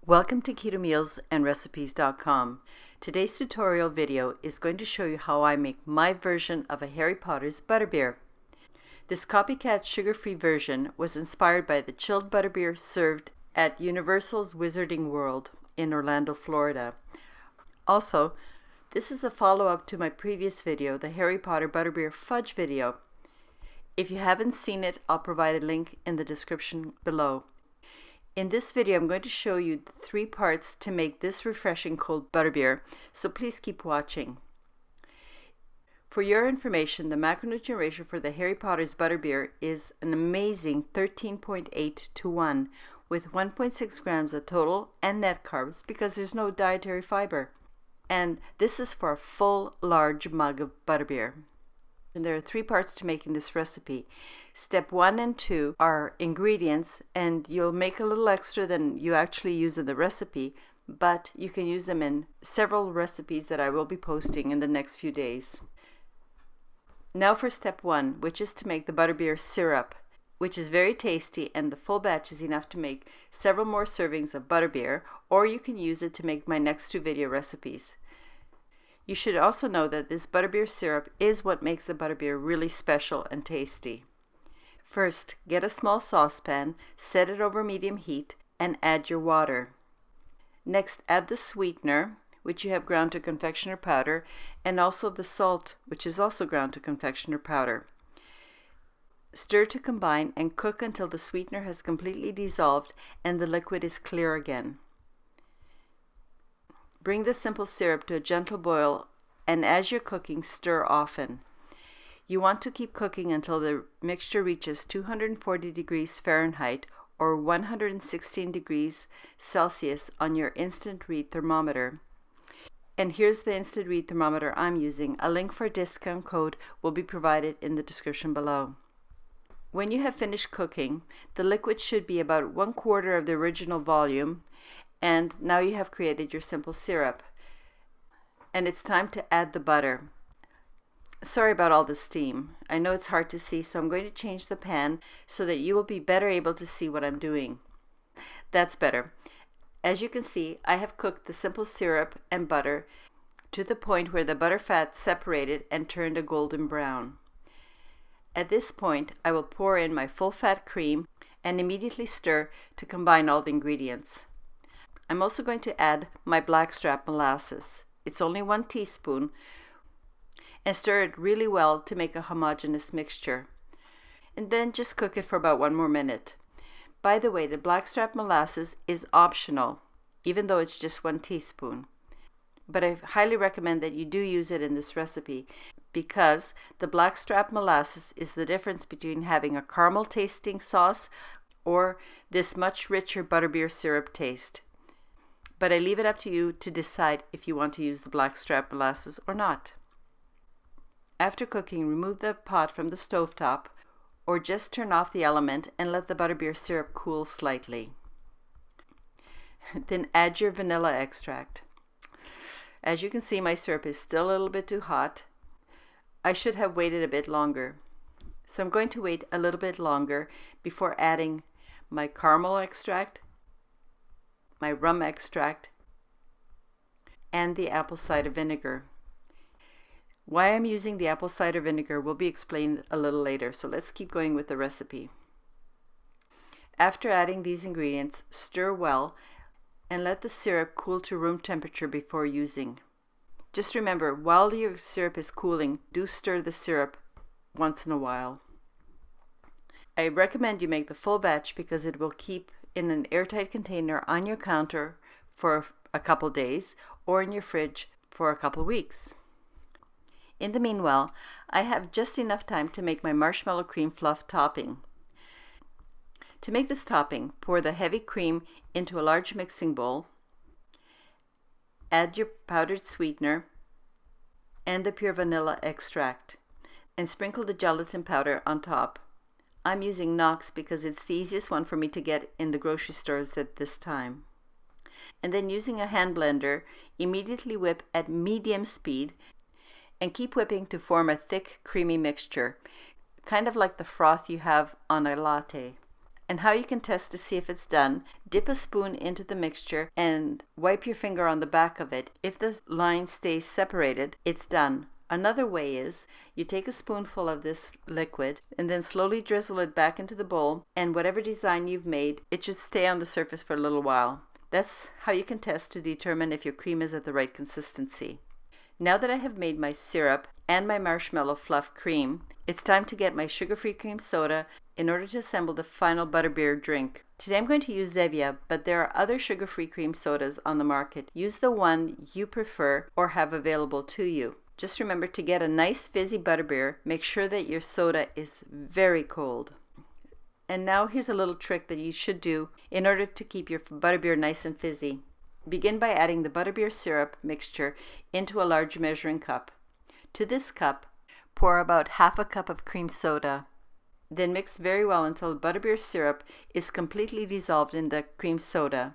Welcome to ketomealsandrecipes.com. Today's tutorial video is going to show you how I make my version of a Harry Potter's Butterbeer. This copycat sugar-free version was inspired by the chilled butterbeer served at Universal's Wizarding World in Orlando, Florida. Also, this is a follow-up to my previous video, the Harry Potter Butterbeer fudge video. If you haven't seen it, I'll provide a link in the description below. In this video, I'm going to show you the 3 parts to make this refreshing cold butterbeer, so please keep watching. For your information, the macronutrient ratio for the Harry Potter's Butterbeer is an amazing 13.8 to 1, with 1.6 grams of total and net carbs because there's no dietary fiber. And this is for a full large mug of butterbeer. And there are 3 parts to making this recipe. Step 1 and 2 are ingredients, and you'll make a little extra than you actually use in the recipe, but you can use them in several recipes that I will be posting in the next few days. Now for step 1, which is to make the Butterbeer Syrup, which is very tasty, and the full batch is enough to make several more servings of butterbeer, or you can use it to make my next 2 video recipes. You should also know that this Butterbeer syrup is what makes the butterbeer really special and tasty. First, get a small saucepan, set it over medium heat, and add your water. Next, add the sweetener, which you have ground to confectioner powder, and also the salt, which is also ground to confectioner powder. Stir to combine and cook until the sweetener has completely dissolved and the liquid is clear again. Bring the simple syrup to a gentle boil, and as you're cooking, stir often. You want to keep cooking until the mixture reaches 240 degrees Fahrenheit or 116 degrees Celsius on your instant read thermometer. And here's the instant read thermometer I'm using. A link for a discount code will be provided in the description below. When you have finished cooking, the liquid should be about 1/4 of the original volume, and now you have created your simple syrup. And it's time to add the butter. Sorry about all the steam. I know it's hard to see, so I'm going to change the pan so that you will be better able to see what I'm doing. That's better. As you can see, I have cooked the simple syrup and butter to the point where the butter fat separated and turned a golden brown. At this point, I will pour in my full fat cream and immediately stir to combine all the ingredients. I'm also going to add my blackstrap molasses. It's only 1 teaspoon, and stir it really well to make a homogeneous mixture. And then just cook it for about 1 more minute. By the way, the blackstrap molasses is optional, even though it's just 1 teaspoon. But I highly recommend that you do use it in this recipe because the blackstrap molasses is the difference between having a caramel tasting sauce or this much richer butterbeer syrup taste. But I leave it up to you to decide if you want to use the blackstrap molasses or not. After cooking, remove the pot from the stovetop or just turn off the element and let the butterbeer syrup cool slightly. Then add your vanilla extract. As you can see, my syrup is still a little bit too hot. I should have waited a bit longer. So I'm going to wait a little bit longer before adding my caramel extract, my rum extract, and the apple cider vinegar. Why I'm using the apple cider vinegar will be explained a little later, so let's keep going with the recipe. After adding these ingredients, stir well and let the syrup cool to room temperature before using. Just remember, while your syrup is cooling, do stir the syrup once in a while. I recommend you make the full batch because it will keep in an airtight container on your counter for a couple days or in your fridge for a couple weeks. In the meanwhile, I have just enough time to make my marshmallow cream fluff topping. To make this topping, pour the heavy cream into a large mixing bowl, add your powdered sweetener and the pure vanilla extract, and sprinkle the gelatin powder on top. I'm using Knox because it's the easiest one for me to get in the grocery stores at this time. And then using a hand blender, immediately whip at medium speed and keep whipping to form a thick, creamy mixture, kind of like the froth you have on a latte. And how you can test to see if it's done: dip a spoon into the mixture and wipe your finger on the back of it. If the line stays separated, it's done. Another way is you take a spoonful of this liquid and then slowly drizzle it back into the bowl, and whatever design you've made, it should stay on the surface for a little while. That's how you can test to determine if your cream is at the right consistency. Now that I have made my syrup and my marshmallow fluff cream, it's time to get my sugar-free cream soda in order to assemble the final Butterbeer drink. Today I'm going to use Zevia, but there are other sugar-free cream sodas on the market. Use the one you prefer or have available to you. Just remember, to get a nice fizzy Butterbeer, make sure that your soda is very cold. And now here's a little trick that you should do in order to keep your Butterbeer nice and fizzy. Begin by adding the Butterbeer syrup mixture into a large measuring cup. To this cup, pour about half a cup of cream soda. Then mix very well until the Butterbeer syrup is completely dissolved in the cream soda.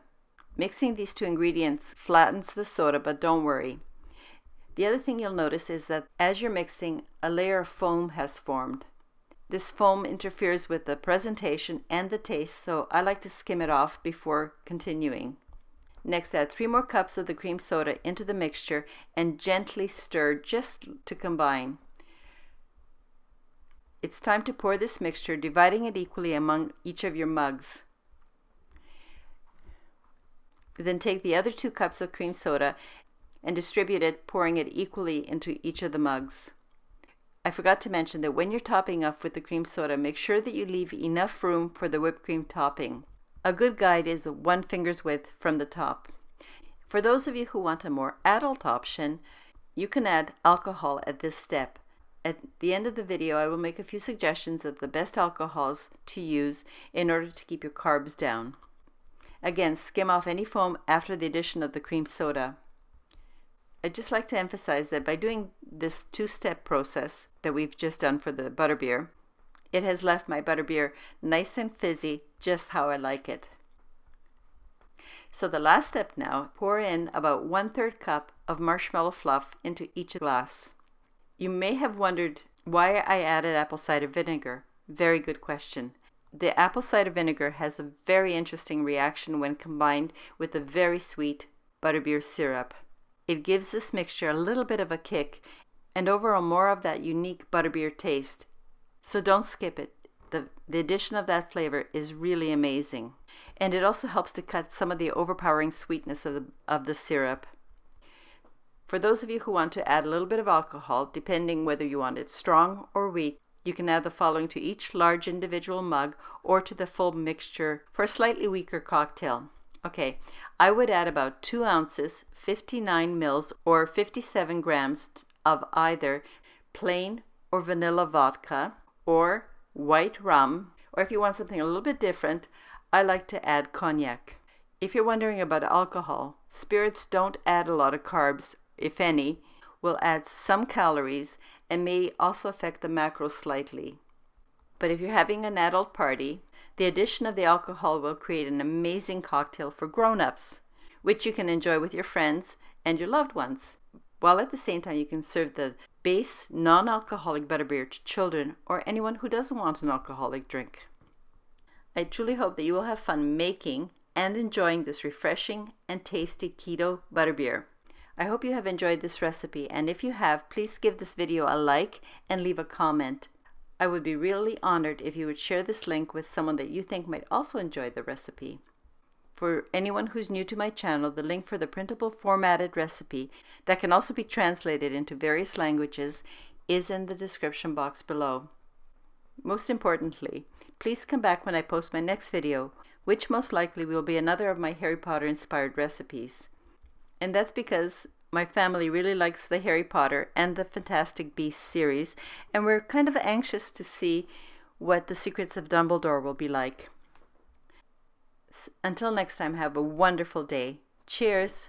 Mixing these two ingredients flattens the soda, but don't worry. The other thing you'll notice is that as you're mixing, a layer of foam has formed. This foam interferes with the presentation and the taste, so I like to skim it off before continuing. Next, add 3 more cups of the cream soda into the mixture and gently stir just to combine. It's time to pour this mixture, dividing it equally among each of your mugs. Then take the other 2 cups of cream soda and distribute it, pouring it equally into each of the mugs. I forgot to mention that when you're topping off with the cream soda, make sure that you leave enough room for the whipped cream topping. A good guide is 1 finger's width from the top. For those of you who want a more adult option, you can add alcohol at this step. At the end of the video, I will make a few suggestions of the best alcohols to use in order to keep your carbs down. Again, skim off any foam after the addition of the cream soda. I'd just like to emphasize that by doing this 2-step process that we've just done for the Butterbeer, it has left my Butterbeer nice and fizzy, just how I like it. So the last step now, pour in about 1/3 cup of marshmallow fluff into each glass. You may have wondered why I added apple cider vinegar. Very good question. The apple cider vinegar has a very interesting reaction when combined with the very sweet Butterbeer syrup. It gives this mixture a little bit of a kick and overall more of that unique Butterbeer taste. So don't skip it. The addition of that flavor is really amazing. And it also helps to cut some of the overpowering sweetness of the syrup. For those of you who want to add a little bit of alcohol, depending whether you want it strong or weak, you can add the following to each large individual mug or to the full mixture for a slightly weaker cocktail. Okay, I would add about 2 ounces, 59 mils, or 57 grams of either plain or vanilla vodka or white rum, or if you want something a little bit different, I like to add cognac. If you're wondering about alcohol, spirits don't add a lot of carbs, if any, will add some calories and may also affect the macros slightly. But if you're having an adult party, the addition of the alcohol will create an amazing cocktail for grown-ups, which you can enjoy with your friends and your loved ones, while at the same time you can serve the base non-alcoholic Butterbeer to children or anyone who doesn't want an alcoholic drink. I truly hope that you will have fun making and enjoying this refreshing and tasty keto Butterbeer. I hope you have enjoyed this recipe, and if you have, please give this video a like and leave a comment. I would be really honored if you would share this link with someone that you think might also enjoy the recipe. For anyone who's new to my channel, the link for the printable formatted recipe that can also be translated into various languages is in the description box below. Most importantly, please come back when I post my next video, which most likely will be another of my Harry Potter inspired recipes. And that's because my family really likes the Harry Potter and the Fantastic Beasts series, and we're kind of anxious to see what the Secrets of Dumbledore will be like. Until next time, have a wonderful day. Cheers!